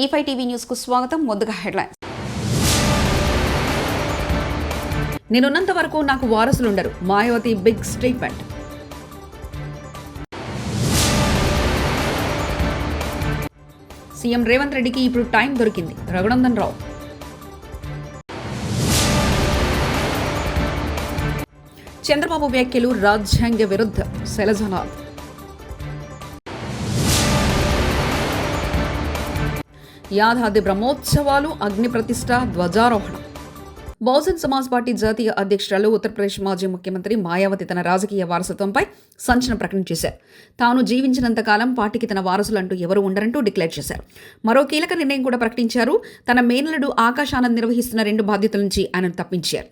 E5 TV news కు స్వాగతం. ముందుగా హెడ్లైన్స్. నేనున్నంత వరకు నాకు వారసులుండరు. Mayawati big statement. CM Revanth రెడ్డికి ఇప్పుడు టైం దొరికింది. రఘునందన్ రావు. చంద్రబాబు వ్యాఖ్యలు రాజ్యాంగ విరుద్ధ. శైలజనాథ్. యాదాద్రి బ్రహ్మోత్సవాలు, అగ్ని ప్రతిష్ఠ, ధ్వజారోహణ. బహుజన్ సమాజ్ పార్టీ జాతీయ అధ్యక్షురాలు ఉత్తరప్రదేశ్ మాజీ ముఖ్యమంత్రి మాయావతి తన రాజకీయ వారసత్వంపై సంచలన ప్రకటన చేశారు. తాను జీవించినంతకాలం పార్టీకి తన వారసులంటూ ఎవరు ఉండరంటూ డిక్లేర్ చేశారు. మరో కీలక నిర్ణయం కూడా ప్రకటించారు. తన మేనలుడు ఆకాష్ ఆనంద్ నిర్వహిస్తున్న 2 బాధ్యతల నుంచి ఆయనను తప్పించారు.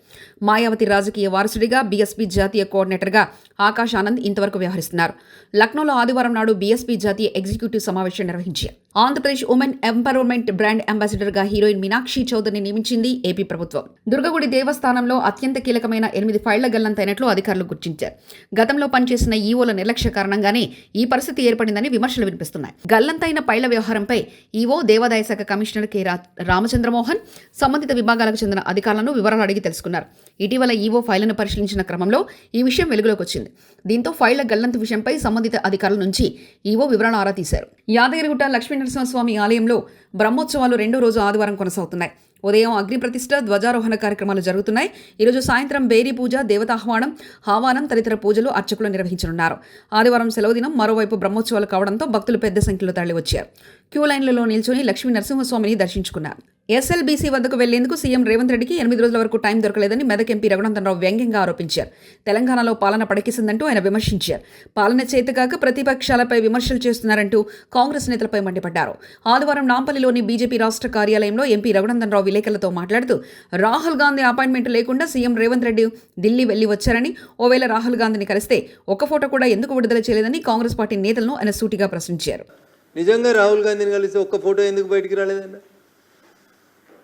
మాయావతి రాజకీయ వారసుడిగా బీఎస్పీ జాతీయ కోఆర్డినేటర్గా ఆకాష్ ఆనంద్ ఇంతవరకు వ్యవహరిస్తున్నారు. లక్నోలో ఆదివారం నాడు బీఎస్పీ జాతీయ ఎగ్జిక్యూటివ్ సమావేశం నిర్వహించారు. Andhra Pradesh women empowerment brand అంబాసిడర్గా heroine Meenakshi చౌదరిని నియమించింది ఏపీ ప్రభుత్వం. దుర్గగుడి దేవస్థానంలో అత్యంత కీలకమైన 8 ఫైళ్ల గల్లంతైనట్లు అధికారులు గుర్తించారు. గతంలో పనిచేసిన ఈవోల నిర్లక్ష్య కారణంగానే ఈ పరిస్థితి ఏర్పడిందని విమర్శలు వినిపిస్తున్నాయి. గల్లంతైన ఫైళ్ల వ్యవహారంపై ఈవో దేవాదాయ శాఖ కమిషనర్ కె రామచంద్రమోహన్ సంబంధిత విభాగాలకు చెందిన అధికారులను వివరాలు అడిగి తెలుసుకున్నారు. ఇటీవల ఈవో ఫైళ్లను పరిశీలించిన క్రమంలో ఈ విషయం వెలుగులోకి వచ్చింది. దీంతో ఫైళ్ల గల్లంతు విషయంపై సంబంధిత అధికారుల నుంచి ఈవో వివరాలు ఆరా తీశారు. యాదగిరిగుట్ట లక్ష్మీనరసింహస్వామి ఆలయంలో బ్రహ్మోత్సవాలు 2వ రోజు ఆదివారం కొనసాగుతున్నాయి. ఉదయం అగ్ని ప్రతిష్ఠ, ధ్వజారోహణ కార్యక్రమాలు జరుగుతున్నాయి. ఈరోజు సాయంత్రం బేరీ పూజ, దేవతాహ్వానం, ఆహ్వానం తదితర పూజలు అర్చకులు నిర్వహించనున్నారు. ఆదివారం సెలవు దినం. మరోవైపు బ్రహ్మోత్సవాలు కావడంతో భక్తులు పెద్ద సంఖ్యలో తరలివచ్చారు. క్యూ లైన్లలో నిల్చొని లక్ష్మీ నరసింహస్వామిని దర్శించుకున్నారు. ఎస్ఎల్బీసీ వద్దకు వెళ్లేందుకు సీఎం రేవంత్ రెడ్డికి 8 రోజుల వరకు టైం దొరకలేదని మెదక్ ఎంపీ రఘునందన్ రావు వ్యంగ్యంగా ఆరోపించారు. తెలంగాణలో పాలన పడకేసిందంటూ ఆయన విమర్శించారు. పాలన చేతకాక ప్రతిపక్షాలపై విమర్శలు చేస్తున్నారంటూ కాంగ్రెస్ నేతలపై మండిపడ్డారు. ఆదివారం నాంపల్లిలోని బీజేపీ రాష్ట్ర కార్యాలయంలో ఎంపీ రఘునందన్ రావు విలేకరులతో మాట్లాడుతూ రాహుల్ గాంధీ అపాయింట్మెంట్ లేకుండా సీఎం రేవంత్ రెడ్డి ఢిల్లీ వెళ్లి వచ్చారని, ఓవేళ రాహుల్ గాంధీని కలిస్తే ఒక్క ఫోటో కూడా ఎందుకు విడుదల చేయలేదని కాంగ్రెస్ పార్టీ నేతలను ఆయన సూటిగా ప్రశ్నించారు. నిజంగా రాహుల్ గాంధీని కలిస్తే ఒక్క ఫోటో ఎందుకు బయటికి రాలేదన్న?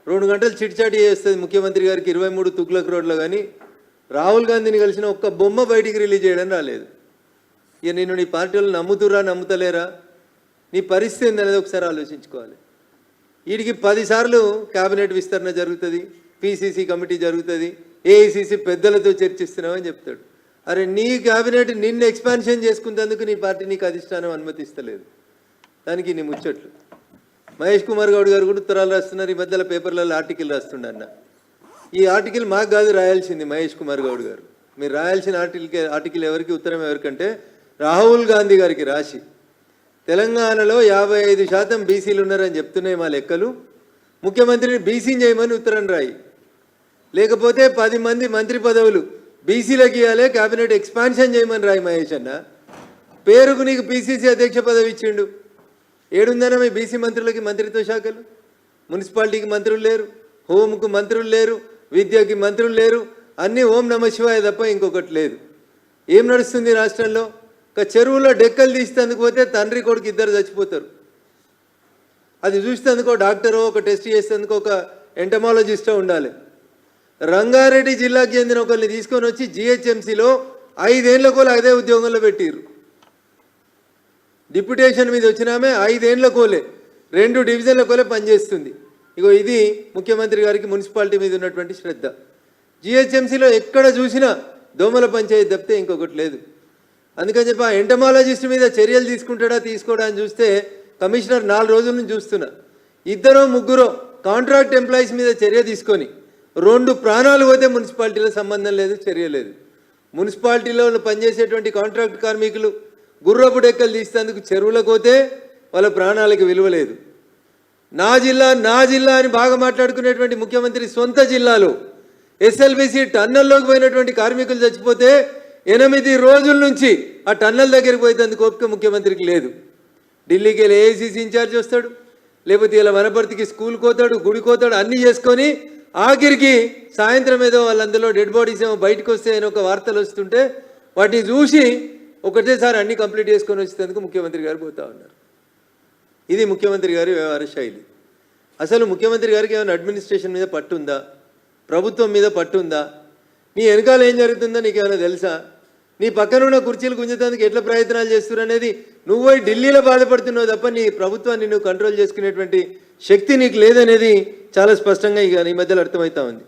2 గంటలు చిట్చాటి చేస్తుంది ముఖ్యమంత్రి గారికి 23 తుగ్లక్ రోడ్లో, కానీ రాహుల్ గాంధీని కలిసిన ఒక్క బొమ్మ బయటికి రిలీజ్ చేయడం రాలేదు. ఇక నేను నీ పార్టీ వాళ్ళు నమ్ముతురా నమ్ముతలేరా, నీ పరిస్థితి ఏందనేది ఒకసారి ఆలోచించుకోవాలి. వీడికి 10 సార్లు క్యాబినెట్ విస్తరణ జరుగుతుంది, పీసీసీ కమిటీ జరుగుతుంది, ఏఐసీసీ పెద్దలతో చర్చిస్తున్నామని చెప్తాడు. అరే నీ క్యాబినెట్ నిన్ను ఎక్స్పాన్షన్ చేసుకునేందుకు నీ పార్టీ నీకు అధిష్టానం అనుమతిస్తలేదు. దానికి నీ ముచ్చట్లు. మహేష్ కుమార్ గౌడ్ గారు కూడా ఉత్తరాలు రాస్తున్నారు. ఈ మధ్యలో పేపర్లలో ఆర్టికల్ రాస్తుండన్న. ఈ ఆర్టికల్ మాకు కాదు రాయాల్సింది, మహేష్ కుమార్ గౌడ్ గారు. మీరు రాయాల్సిన ఆర్టికల్ ఎవరికి, ఉత్తరం ఎవరికంటే రాహుల్ గాంధీ గారికి రాసి, తెలంగాణలో 55% బీసీలు ఉన్నారని చెప్తున్నాయి మా లెక్కలు, ముఖ్యమంత్రిని బీసీని చేయమని ఉత్తరం రాయి. లేకపోతే 10 మంది మంత్రి పదవులు బీసీలకు ఇవ్వాలి, క్యాబినెట్ ఎక్స్పాన్షన్ చేయమని రాయి. మహేష్ అన్న పేరుకు నీకు పీసీసీ అధ్యక్ష పదవి ఇచ్చిండు. ఏడుందన్నా మీ బీసీ మంత్రులకి మంత్రిత్వ శాఖలు? మున్సిపాలిటీకి మంత్రులు లేరు, హోంకు మంత్రులు లేరు, విద్యకి మంత్రులు లేరు, అన్నీ ఓం నమ శివాయ తప్ప ఇంకొకటి లేదు. ఏం నడుస్తుంది రాష్ట్రంలో? ఒక చెరువులో డెక్కలు తీసేందుకు పోతే తండ్రి కొడుకు 2 చచ్చిపోతారు. అది చూసేందుకు ఒక డాక్టరో, ఒక టెస్ట్ చేసేందుకు ఒక ఎంటమాలజిస్టో ఉండాలి. రంగారెడ్డి జిల్లాకి చెందిన ఒకరిని తీసుకొని వచ్చి జిహెచ్ఎంసీలో 5 ఏళ్ల కోలే అదే ఉద్యోగంలో పెట్టిర్రు. డిప్యుటేషన్ మీద వచ్చినామే 5 ఏళ్ల కోలే 2 డివిజన్ల కోలే పనిచేస్తుంది. ఇగో ఇది ముఖ్యమంత్రి గారికి మున్సిపాలిటీ మీద ఉన్నటువంటి శ్రద్ధ. జిహెచ్ఎంసీలో ఎక్కడ చూసినా దోమల పంచాయతీ తప్పితే ఇంకొకటి లేదు. అందుకని చెప్పి ఆ ఎంటమాలజిస్ట్ మీద చర్యలు తీసుకుంటాడా తీసుకోడా అని చూస్తే కమిషనర్ 4 రోజుల నుంచి చూస్తున్నా. 2-3 కాంట్రాక్ట్ ఎంప్లాయీస్ మీద చర్య తీసుకొని 2 ప్రాణాలు పోతే మున్సిపాలిటీలో సంబంధం లేదు, చర్య లేదు. మున్సిపాలిటీలో పనిచేసేటువంటి కాంట్రాక్ట్ కార్మికులు గుర్రపు డెక్కలు తీసేందుకు చెరువులకు పోతే వాళ్ళ ప్రాణాలకు విలువ లేదు. నా జిల్లా అని బాగా మాట్లాడుకునేటువంటి ముఖ్యమంత్రి సొంత జిల్లాలో ఎస్ఎల్బీసీ టన్నల్లోకి పోయినటువంటి కార్మికులు చచ్చిపోతే 8 రోజుల నుంచి ఆ టన్నల్ దగ్గరికి పోయేందుకు ఓపిక ముఖ్యమంత్రికి లేదు. ఢిల్లీకి వెళ్ళి ఏఐసీసీ ఇన్ఛార్జ్ వస్తాడు, లేకపోతే ఇలా వనపర్తికి స్కూల్కి పోతాడు, గుడికి పోతాడు, అన్నీ చేసుకొని ఆఖరికి సాయంత్రం ఏదో వాళ్ళందరిలో డెడ్ బాడీస్ ఏమో బయటకు వస్తే అని ఒక వార్తలు వస్తుంటే వాటిని చూసి ఒకటేసారి అన్నీ కంప్లీట్ చేసుకొని వచ్చేందుకు ముఖ్యమంత్రి గారు పోతా ఉన్నారు. ఇది ముఖ్యమంత్రి గారి వ్యవహార శైలి. అసలు ముఖ్యమంత్రి గారికి ఏమైనా అడ్మినిస్ట్రేషన్ మీద పట్టుందా, ప్రభుత్వం మీద పట్టుందా? నీ వెనకాల ఏం జరుగుతుందో నీకేమైనా తెలుసా? నీ పక్కనున్న కుర్చీలు గుంజేందుకు ఎట్లా ప్రయత్నాలు చేస్తున్నారు అనేది నువ్వు ఢిల్లీలో బాధపడుతున్నావు తప్ప నీ ప్రభుత్వాన్ని నువ్వు కంట్రోల్ చేసుకునేటువంటి శక్తి నీకు లేదనేది చాలా స్పష్టంగా ఇక ఈ మధ్యలో అర్థమవుతా ఉంది.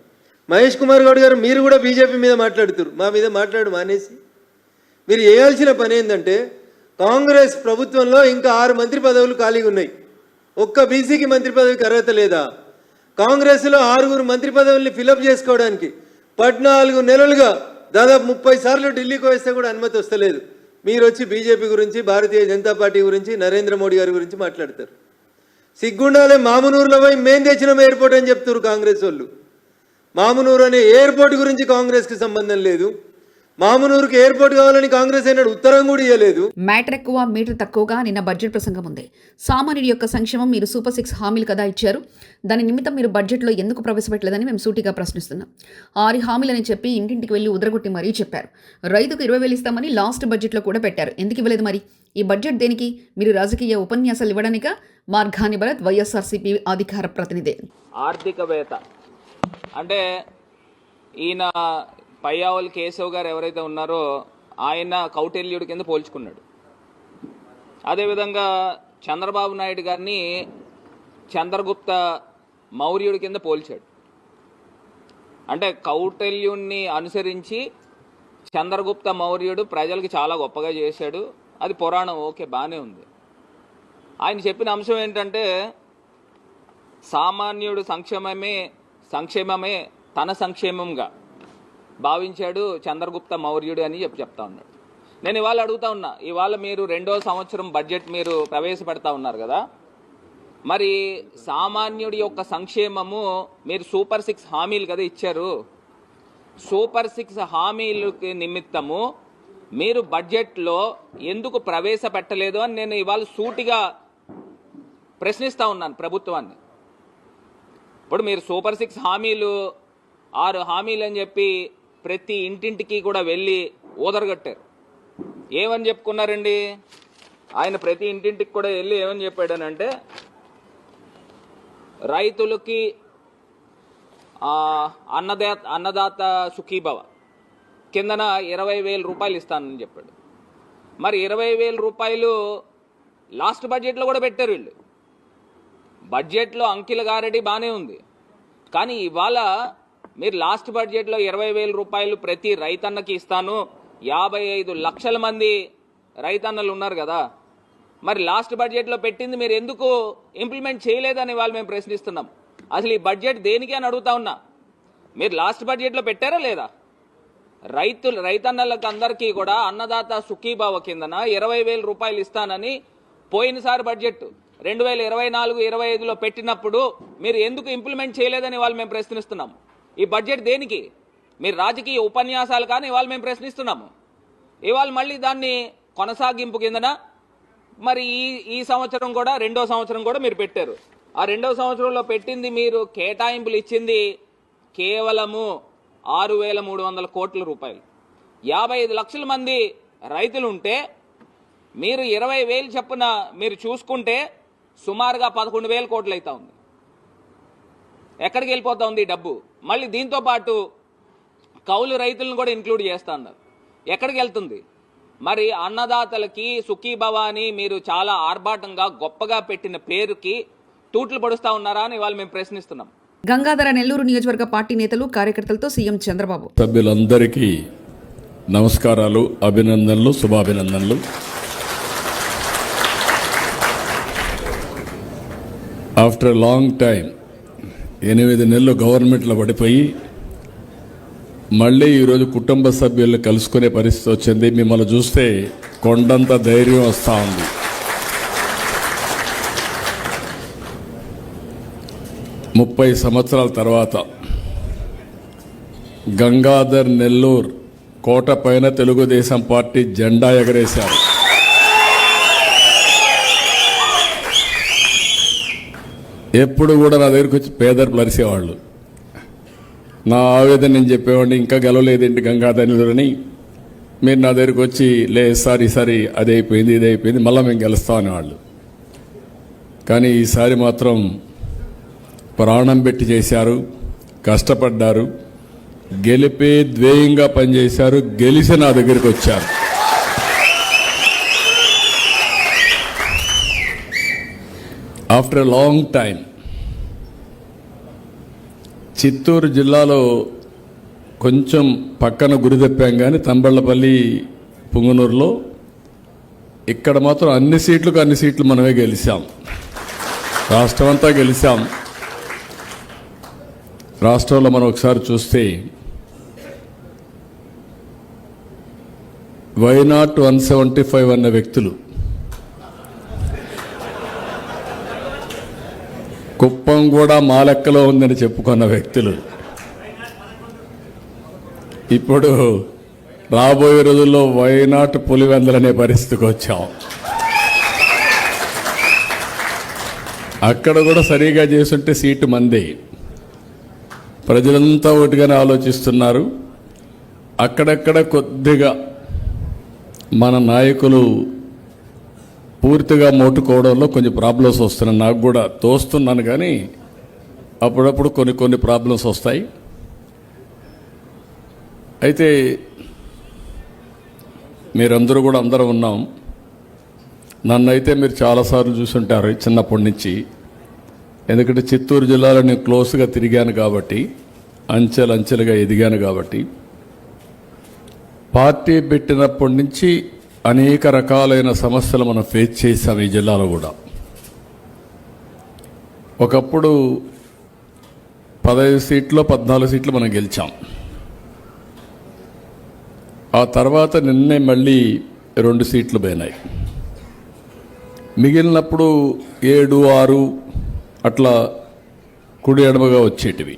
మహేష్ కుమార్ గౌడ్ గారు మీరు కూడా బీజేపీ మీద మాట్లాడుతున్నారు, మా మీద మాట్లాడు మానేసి. మీరు చేయాల్సిన పని ఏంటంటే కాంగ్రెస్ ప్రభుత్వంలో ఇంకా 6 మంత్రి పదవులు ఖాళీగా ఉన్నాయి. ఒక్క బీసీకి మంత్రి పదవికి అర్హత లేదా? కాంగ్రెస్లో 6 మంత్రి పదవుల్ని ఫిలప్ చేసుకోవడానికి 14 నెలలుగా దాదాపు 30 సార్లు ఢిల్లీకి వేస్తే కూడా అనుమతి వస్తలేదు. మీరు వచ్చి బీజేపీ గురించి, భారతీయ జనతా పార్టీ గురించి, నరేంద్ర మోడీ గారి గురించి మాట్లాడతారు. సిగ్గుండాలే, మామునూరులో పోయి మేం తెచ్చినాం ఎయిర్పోర్ట్ అని చెప్తారు కాంగ్రెస్ వాళ్ళు. మామునూరు అనే ఎయిర్పోర్ట్ గురించి కాంగ్రెస్కి సంబంధం లేదు. మామునూరుకి ఎయిర్పోర్ట్ కావాలని కాంగ్రెస్ అయినాడు ఉత్తరం కూడా ఇవ్వలేదు. మ్యాటర్ ఎక్కువ మీటర్ తక్కువగా నిన్న బడ్జెట్ ప్రసంగం ఉంది. సామాన్యుడి యొక్క సంక్షేమం మీరు సూపర్ 6 హామీలు కదా ఇచ్చారు, దాని నిమిత్తం మీరు బడ్జెట్లో ఎందుకు ప్రవేశపెట్టలేదని మేము సూటిగా ప్రశ్నిస్తున్నాం. 6 హామీలని చెప్పి ఇంటింటికి వెళ్ళి ఉదరగొట్టి మరీ చెప్పారు. రైతుకు 20,000 ఇస్తామని లాస్ట్ బడ్జెట్లో కూడా పెట్టారు, ఎందుకు ఇవ్వలేదు మరి? ఈ బడ్జెట్ దేనికి? మీరు రాజకీయ ఉపన్యాసాలు ఇవ్వడానిక? మార్గాని భరత్, వైఎస్ఆర్సీపీ అధికార ప్రతినిధి. ఆర్థికవేత్త అంటే ఈయన పయ్యావుల కేశవ్ గారు ఎవరైతే ఉన్నారో ఆయన కౌటిల్యుడి కింద పోల్చుకున్నాడు. అదేవిధంగా చంద్రబాబు నాయుడు గారిని చంద్రగుప్త మౌర్యుడి కింద పోల్చాడు. అంటే కౌటిల్యుడిని అనుసరించి చంద్రగుప్త మౌర్యుడు ప్రజలకు చాలా గొప్పగా చేశాడు, అది పురాణం, ఓకే, బాగానే ఉంది. ఆయన చెప్పిన అంశం ఏంటంటే సామాన్యుడు సంక్షేమమే తన సంక్షేమంగా భావించాడు చంద్రగుప్త మౌర్యుడు అని చెప్తా ఉన్నాడు. నేను ఇవాళ అడుగుతా ఉన్నా, ఇవాళ మీరు 2వ సంవత్సరం బడ్జెట్ మీరు ప్రవేశపెడతా ఉన్నారు కదా, మరి సామాన్యుడి యొక్క సంక్షేమము మీరు సూపర్ 6 హామీలు కదా ఇచ్చారు, సూపర్ 6 హామీలకి నిమిత్తము మీరు బడ్జెట్లో ఎందుకు ప్రవేశపెట్టలేదు అని నేను ఇవాళ సూటిగా ప్రశ్నిస్తూ ఉన్నాను ప్రభుత్వాన్ని. ఇప్పుడు మీరు సూపర్ 6 హామీలు 6 హామీలు అని చెప్పి ప్రతి ఇంటింటికి కూడా వెళ్ళి ఊదరగట్టారు. ఏమని చెప్పుకున్నారండి? ఆయన ప్రతి ఇంటింటికి కూడా వెళ్ళి ఏమని చెప్పాడనంటే రైతులకి అన్నదాత సుఖీభవ కిందన 20,000 రూపాయలు ఇస్తానని చెప్పాడు. మరి 20,000 రూపాయలు లాస్ట్ బడ్జెట్లో కూడా పెట్టారు వీళ్ళు. బడ్జెట్లో అంకిల గారెడి బాగానే ఉంది, కానీ ఇవాళ మీరు లాస్ట్ బడ్జెట్లో 20,000 రూపాయలు ప్రతి రైతన్నకి ఇస్తాను, 55 లక్షల మంది రైతన్నలు ఉన్నారు కదా, మరి లాస్ట్ బడ్జెట్లో పెట్టింది మీరు ఎందుకు ఇంప్లిమెంట్ చేయలేదని వాళ్ళు మేము ప్రశ్నిస్తున్నాం. అసలు ఈ బడ్జెట్ దేనికి అని అడుగుతా ఉన్నా. మీరు లాస్ట్ బడ్జెట్లో పెట్టారా లేదా? రైతన్నలకు అందరికీ కూడా అన్నదాత సుఖీభావ కిందన 20,000 రూపాయలు ఇస్తానని పోయినసారి బడ్జెట్ 2024-25లో పెట్టినప్పుడు మీరు ఎందుకు ఇంప్లిమెంట్ చేయలేదని వాళ్ళు మేము ప్రశ్నిస్తున్నాము. ఈ బడ్జెట్ దేనికి? మీరు రాజకీయ ఉపన్యాసాలు కానీ ఇవాళ మేము ప్రశ్నిస్తున్నాము. ఇవాళ మళ్ళీ దాన్ని కొనసాగింపు కిందన మరి ఈ సంవత్సరం కూడా 2వ సంవత్సరం కూడా మీరు పెట్టారు. ఆ 2వ సంవత్సరంలో పెట్టింది మీరు కేటాయింపులు ఇచ్చింది కేవలము 6,300 కోట్ల రూపాయలు. 55 లక్షల మంది రైతులు ఉంటే మీరు 20,000 చొప్పున మీరు చూసుకుంటే సుమారుగా 11,000 కోట్లు అవుతా ఉంది. ఎక్కడికి వెళ్ళిపోతా ఉంది ఈ డబ్బు? మళ్ళీ దీంతో పాటు కౌలు రైతులను కూడా ఇంక్లూడ్ చేస్తా ఉన్నారు. ఎక్కడికి వెళ్తుంది? మరి అన్నదాతలకి సుఖీభవ అని మీరు చాలా ఆర్భాటంగా గొప్పగా పెట్టిన పేరుకి తూట్లు పడుస్తా ఉన్నారా అని వాళ్ళు మేము ప్రశ్నిస్తున్నాం. గంగాధర నెల్లూరు నియోజకవర్గ పార్టీ నేతలు కార్యకర్తలతో సీఎం చంద్రబాబు. సభ్యులందరికీ నమస్కారాలు, అభినందనలు, శుభాభినందనలు. ఆఫ్టర్ లాంగ్ టైం 8 నెలలు గవర్నమెంట్లో పడిపోయి మళ్ళీ ఈరోజు కుటుంబ సభ్యులను కలుసుకునే పరిస్థితి వచ్చింది. మిమ్మల్ని చూస్తే కొండంత ధైర్యం వస్తూ ఉంది. ముప్పై సంవత్సరాల తర్వాత గంగాధర్ నెల్లూరు కోట పైన తెలుగుదేశం పార్టీ జెండా ఎగరేశారు. ఎప్పుడు కూడా నా దగ్గరికి వచ్చి పేదర్పులు అరిసేవాళ్ళు. నా ఆవేదన నేను చెప్పేవాడిని, ఇంకా గెలవలేదేంటి గంగాధర్ నెల్లూరు అని. మీరు నా దగ్గరికి వచ్చి ఈసారి అది అయిపోయింది, ఇది అయిపోయింది, మళ్ళీ మేము గెలుస్తాం అనేవాళ్ళు. కానీ ఈసారి మాత్రం ప్రాణం పెట్టి చేశారు, కష్టపడ్డారు, గెలిపే ధ్యేయంగా పనిచేశారు, గెలిచి నా దగ్గరికి వచ్చారు. ఆఫ్టర్ లాంగ్ టైం చిత్తూరు జిల్లాలో కొంచెం పక్కన గురి తప్పాం కానీ తంబళ్లపల్లి పుంగనూరులో ఇక్కడ మాత్రం అన్ని సీట్లు మనమే గెలిచాం. రాష్ట్రం అంతా గెలిచాం. రాష్ట్రంలో మనం ఒకసారి చూస్తే వైనాట్ 175 అన్న వ్యక్తులు, కుప్పం కూడా మా లెక్కలో ఉందని చెప్పుకున్న వ్యక్తులు ఇప్పుడు రాబోయే రోజుల్లో వైనాట్ పులివెందలనే పరిస్థితికి వచ్చాం. అక్కడ కూడా సరిగా చేసుంటే సీటు మందే. ప్రజలంతా ఒకటిగానే ఆలోచిస్తున్నారు. అక్కడక్కడ కొద్దిగా మన నాయకులు పూర్తిగా మోటుకోవడంలో కొంచెం ప్రాబ్లమ్స్ వస్తున్నాయి. నాకు కూడా తోస్తున్నాను కానీ అప్పుడప్పుడు కొన్ని ప్రాబ్లమ్స్ వస్తాయి. అయితే మీరందరూ కూడా అందరూ ఉన్నాం. నన్నైతే మీరు చాలాసార్లు చూసుంటారు చిన్నప్పటి నుంచి. ఎందుకంటే చిత్తూరు జిల్లాలో నేను క్లోజ్గా తిరిగాను కాబట్టి, అంచెలుగా ఎదిగాను కాబట్టి, పార్టీ పెట్టినప్పటి నుంచి అనేక రకాలైన సమస్యలు మనం ఫేస్ చేసాం ఈ జిల్లాలో కూడా. ఒకప్పుడు 15 సీట్లు 14 సీట్లు మనం గెలిచాం. ఆ తర్వాత నిన్నే మళ్ళీ 2 సీట్లు పోయినాయి. మిగిలినప్పుడు 7, 6 అట్లా కుడి ఎడమగా వచ్చేటివి.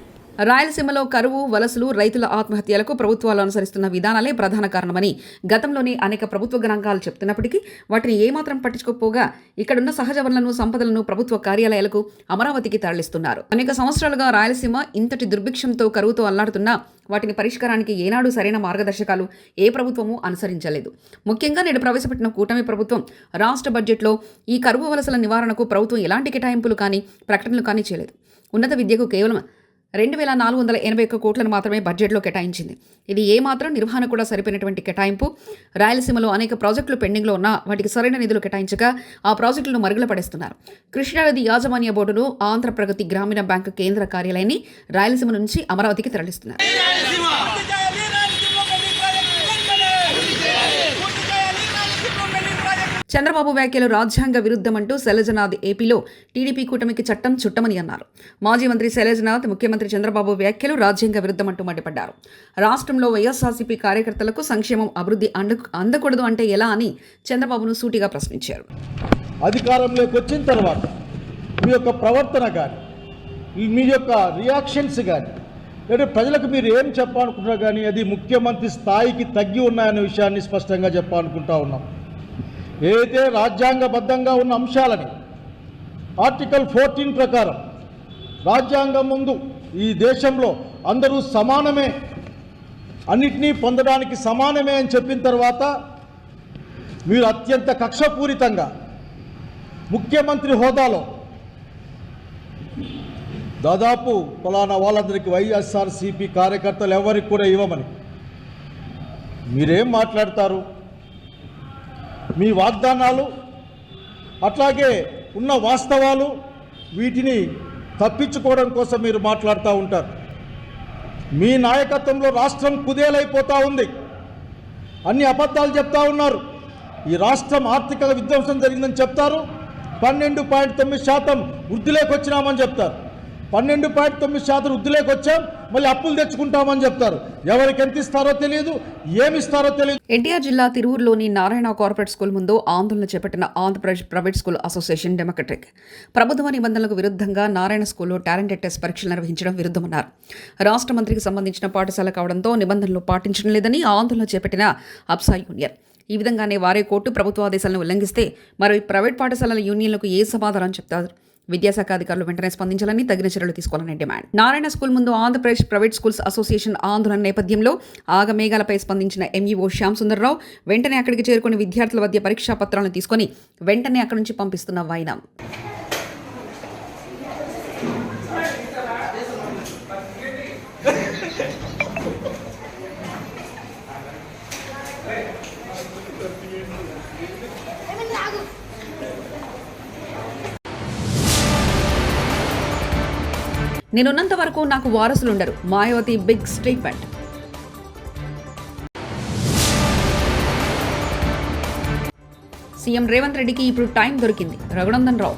రాయలసీమలో కరువు, వలసలు, రైతుల ఆత్మహత్యలకు ప్రభుత్వాలు అనుసరిస్తున్న విధానాలే ప్రధాన కారణమని గతంలోనే అనేక ప్రభుత్వ గణాంకాలు చెప్తున్నప్పటికీ వాటిని ఏమాత్రం పట్టించుకోకపోగా ఇక్కడున్న సహజ వనరులను, సంపదలను ప్రభుత్వ కార్యాలయాలకు, అమరావతికి తరలిస్తున్నారు. అనేక సంవత్సరాలుగా రాయలసీమ ఇంతటి దుర్భిక్షంతో, కరువుతో అల్లాడుతున్నా వాటిని పరిష్కారానికి ఏనాడు సరైన మార్గదర్శకాలు ఏ ప్రభుత్వమూ అనుసరించలేదు. ముఖ్యంగా నేడు ప్రవేశపెట్టిన కూటమి ప్రభుత్వం రాష్ట్ర బడ్జెట్లో ఈ కరువు, వలసల నివారణకు ప్రభుత్వం ఎలాంటి కేటాయింపులు కానీ ప్రకటనలు కానీ చేయలేదు. ఉన్నత విద్యకు కేవలం 2,481 కోట్లను మాత్రమే బడ్జెట్లో కేటాయించింది. ఇది ఏమాత్రం నిర్వహణ కూడా సరిపోయినటువంటి కేటాయింపు. రాయలసీమలో అనేక ప్రాజెక్టులు పెండింగ్లో ఉన్నా వాటికి సరైన నిధులు కేటాయించక ఆ ప్రాజెక్టులను మరుగుల పడేస్తున్నారు. కృష్ణానది యాజమాన్య బోర్డును, ఆంధ్రప్రగతి గ్రామీణ బ్యాంకు కేంద్ర కార్యాలయాన్ని రాయలసీమ నుంచి అమరావతికి తరలిస్తున్నారు. చంద్రబాబు వ్యాఖ్యలు రాజ్యాంగ విరుద్ధమంటూ శైలజనాథ్ ఏపీలో టీడీపీ కూటమికి చట్టం చుట్టమని అన్నారు. మాజీ మంత్రి శైలజనాథ్ ముఖ్యమంత్రి చంద్రబాబు వ్యాఖ్యలు రాజ్యాంగ విరుద్ధమంటూ మండిపడ్డారు. రాష్ట్రంలో వైఎస్ఆర్సీపీ కార్యకర్తలకు సంక్షేమం, అభివృద్ధి అందకూడదు అంటే ఎలా అని చంద్రబాబును సూటిగా ప్రశ్నించారు. అధికారంలోకి వచ్చిన తర్వాత మీ యొక్క ప్రవర్తన కానీ, మీ యొక్క రియాక్షన్స్ కానీ, లేదా ప్రజలకు మీరు ఏం చెప్పాలనుకుంటున్నారు కానీ అది ముఖ్యమంత్రి స్థాయికి తగ్గి ఉన్నాయనే విషయాన్ని స్పష్టంగా చెప్పాలనుకుంటా ఉన్నాం. ఏదైతే రాజ్యాంగబద్ధంగా ఉన్న అంశాలని ఆర్టికల్ 14 ప్రకారం రాజ్యాంగం ముందు ఈ దేశంలో అందరూ సమానమే, అన్నిటినీ పొందడానికి సమానమే అని చెప్పిన తర్వాత మీరు అత్యంత కక్షపూరితంగా ముఖ్యమంత్రి హోదాలో దాదాపు ఫలానా వాళ్ళందరికీ వైఎస్ఆర్సీపీ కార్యకర్తలు ఎవరికి కూడా ఇవ్వమని మీరేం మాట్లాడతారు? మీ వాగ్దానాలు అట్లాగే ఉన్న వాస్తవాలు వీటిని తప్పించుకోవడం కోసం మీరు మాట్లాడుతూ ఉంటారు. మీ నాయకత్వంలో రాష్ట్రం కుదేలైపోతూ ఉంది. అన్ని అబద్ధాలు చెప్తా ఉన్నారు. ఈ రాష్ట్రం ఆర్థిక విధ్వంసం జరిగిందని చెప్తారు. 12.9% వృద్ధిలోకి వచ్చినామని చెప్తారు. 12.9% వృద్ధిలోకి వచ్చాం, మళ్ళీ అప్పులు తెచ్చుకుంటామని చెప్తారు. ఎవరికి ఎంత ఇస్తారో తెలియదు, ఏమిస్తారో తెలియదు. ఎన్టీఆర్ జిల్లా తిరువురులోని నారాయణ కార్పొరేట్ స్కూల్ ముందు ఆందోళన చేపట్టిన Andhra Pradesh private school association democratic ప్రభుత్వ నిబంధనలకు విరుద్ధంగా నారాయణ స్కూల్లో టాలెంటెడ్ టెస్ట్ పరీక్షలు నిర్వహించడం విరుద్ధమన్నారు. రాష్ట్ర మంత్రికి సంబంధించిన పాఠశాల కావడంతో నిబంధనలు పాటించడం లేదని ఆందోళన చేపట్టిన అప్సా యూనియన్. ఈ విధంగానే వారే కోర్టు ప్రభుత్వ ఆదేశాలను ఉల్లంఘిస్తే మరి ప్రైవేట్ పాఠశాలల యూనియన్లకు ఏ సమాధానం చెప్తారు? విద్యాశాఖ అధికారులు వెంటనే స్పందించాలని, తగిన చర్యలు తీసుకోవాలని డిమాండ్. నారాయణ స్కూల్ ముందు ఆంధ్రప్రదేశ్ ప్రైవేట్ స్కూల్స్ అసోసియేషన్ ఆందోళన నేపథ్యంలో ఆగమేఘాలపై స్పందించిన ఎంఈఓ శ్యామ్ సుందర్రావు వెంటనే అక్కడికి చేరుకుని విద్యార్థుల వద్ద పరీక్షా పత్రాలను తీసుకుని వెంటనే అక్కడి నుంచి పంపిస్తున్న వైనం. నేనున్నంత వరకు నాకు వారసులుండరు. Mayawati big statement. CM Revanth రెడ్డికి ఇప్పుడు టైం దొరికింది. రఘునందన్ రావు.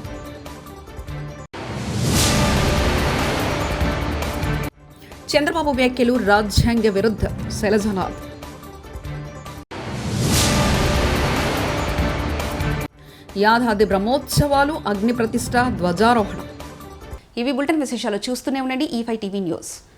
చంద్రబాబు వ్యాఖ్యలు రాజ్యాంగ విరుద్ధ. శైలజనాథ్. యాదాద్రి బ్రహ్మోత్సవాలు, అగ్ని ప్రతిష్ట, ధ్వజారోహణం. ఇవి బులెటిన్ విశేషాలు. చూస్తూనే ఉండండి E5 టీవీ న్యూస్.